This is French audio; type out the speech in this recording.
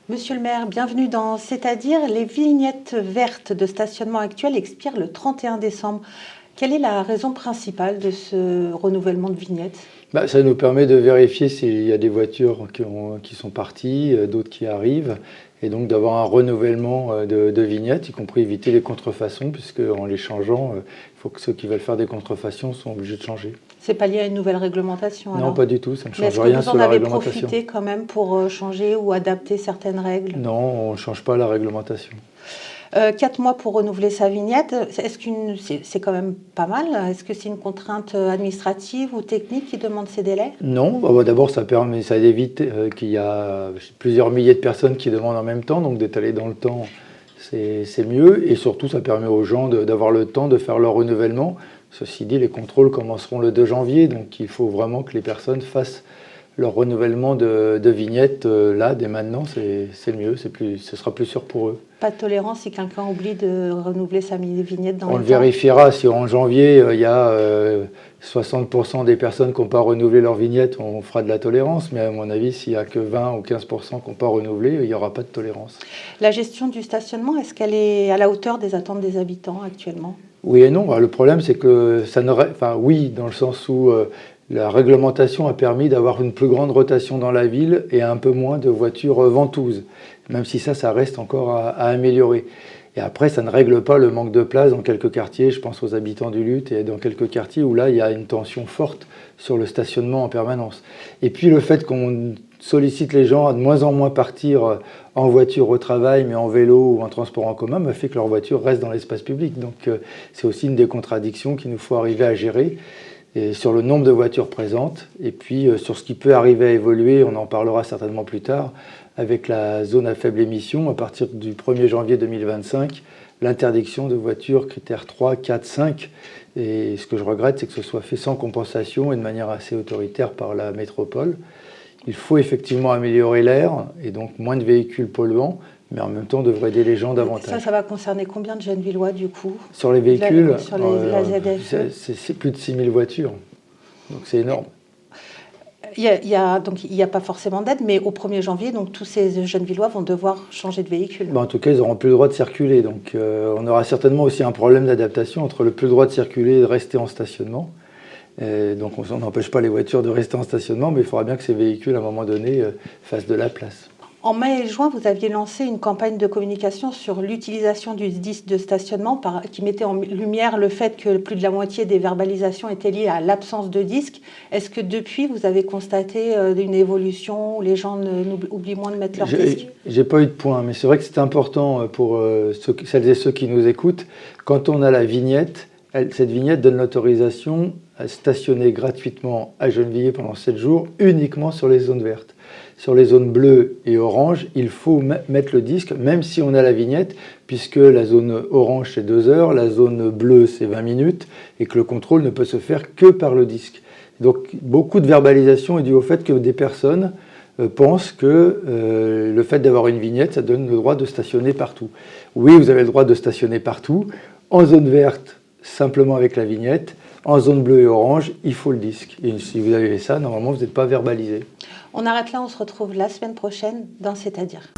Monsieur le maire, bienvenue dans C'est-à-dire, les vignettes vertes de stationnement actuelles expirent le 31 décembre. Quelle est la raison principale de ce renouvellement de vignettes? Ça nous permet de vérifier s'il y a des voitures qui sont parties, d'autres qui arrivent, et donc d'avoir un renouvellement de vignettes, y compris éviter les contrefaçons, puisque en les changeant, il faut que ceux qui veulent faire des contrefaçons sont obligés de changer. C'est pas lié à une nouvelle réglementation alors? Non, pas du tout, ça ne Mais change rien est-ce que sur vous en la avez réglementation. profité quand même pour changer ou adapter certaines règles? Non, on ne change pas la réglementation. 4 mois pour renouveler sa vignette, c'est quand même pas mal. Est-ce que c'est une contrainte administrative ou technique qui demande ces délais? Non, d'abord ça évite qu'il y a plusieurs milliers de personnes qui demandent en même temps, donc d'étaler dans le temps, c'est mieux. Et surtout, ça permet aux gens d'avoir le temps de faire leur renouvellement. Ceci dit, les contrôles commenceront le 2 janvier, donc il faut vraiment que les personnes fassent leur renouvellement de vignettes là, dès maintenant, c'est le mieux, ce sera plus sûr pour eux. Pas de tolérance si quelqu'un oublie de renouveler sa vignette dans le temps? On le vérifiera. Si en janvier, il y a 60% des personnes qui n'ont pas renouvelé leur vignette, on fera de la tolérance. Mais à mon avis, s'il n'y a que 20 ou 15% qui n'ont pas renouvelé, il n'y aura pas de tolérance. La gestion du stationnement, est-ce qu'elle est à la hauteur des attentes des habitants actuellement? Oui et non. Le problème, c'est que oui, dans le sens où la réglementation a permis d'avoir une plus grande rotation dans la ville et un peu moins de voitures ventouses. Même si ça reste encore à améliorer. Et après, ça ne règle pas le manque de place dans quelques quartiers. Je pense aux habitants du Luth et dans quelques quartiers où là, il y a une tension forte sur le stationnement en permanence. Et puis le fait qu'on sollicite les gens à de moins en moins partir en voiture au travail, mais en vélo ou en transport en commun, fait que leur voiture reste dans l'espace public. Donc c'est aussi une des contradictions qu'il nous faut arriver à gérer. Et sur le nombre de voitures présentes, et puis sur ce qui peut arriver à évoluer, on en parlera certainement plus tard, avec la zone à faible émission, à partir du 1er janvier 2025, l'interdiction de voitures critères 3, 4, 5. Et ce que je regrette, c'est que ce soit fait sans compensation et de manière assez autoritaire par la métropole. Il faut effectivement améliorer l'air, et donc moins de véhicules polluants, mais en même temps, on devrait aider les gens davantage. Ça va concerner combien de Gennevillois, du coup? Sur les véhicules, sur la ZFE, c'est plus de 6000 voitures, donc c'est énorme. Donc il n'y a pas forcément d'aide, mais au 1er janvier, donc, tous ces Gennevillois vont devoir changer de véhicule. En tout cas, ils n'auront plus le droit de circuler. Donc on aura certainement aussi un problème d'adaptation entre le plus le droit de circuler et de rester en stationnement. Donc on n'empêche pas les voitures de rester en stationnement, mais il faudra bien que ces véhicules, à un moment donné, fassent de la place. En mai et juin, vous aviez lancé une campagne de communication sur l'utilisation du disque de stationnement qui mettait en lumière le fait que plus de la moitié des verbalisations étaient liées à l'absence de disque. Est-ce que depuis, vous avez constaté une évolution où les gens oublient moins de mettre leur disque? J'ai pas eu de point, mais c'est vrai que c'est important pour celles et ceux qui nous écoutent. Quand on a la vignette, cette vignette donne l'autorisation à stationner gratuitement à Gennevilliers pendant 7 jours, uniquement sur les zones vertes. Sur les zones bleues et oranges, il faut mettre le disque, même si on a la vignette, puisque la zone orange c'est 2 heures, la zone bleue c'est 20 minutes, et que le contrôle ne peut se faire que par le disque. Donc beaucoup de verbalisation est due au fait que des personnes pensent que le fait d'avoir une vignette, ça donne le droit de stationner partout. Oui, vous avez le droit de stationner partout, en zone verte, simplement avec la vignette. En zone bleue et orange, il faut le disque. Et si vous avez ça, normalement, vous n'êtes pas verbalisé. On arrête là, on se retrouve la semaine prochaine dans C'est-à-dire.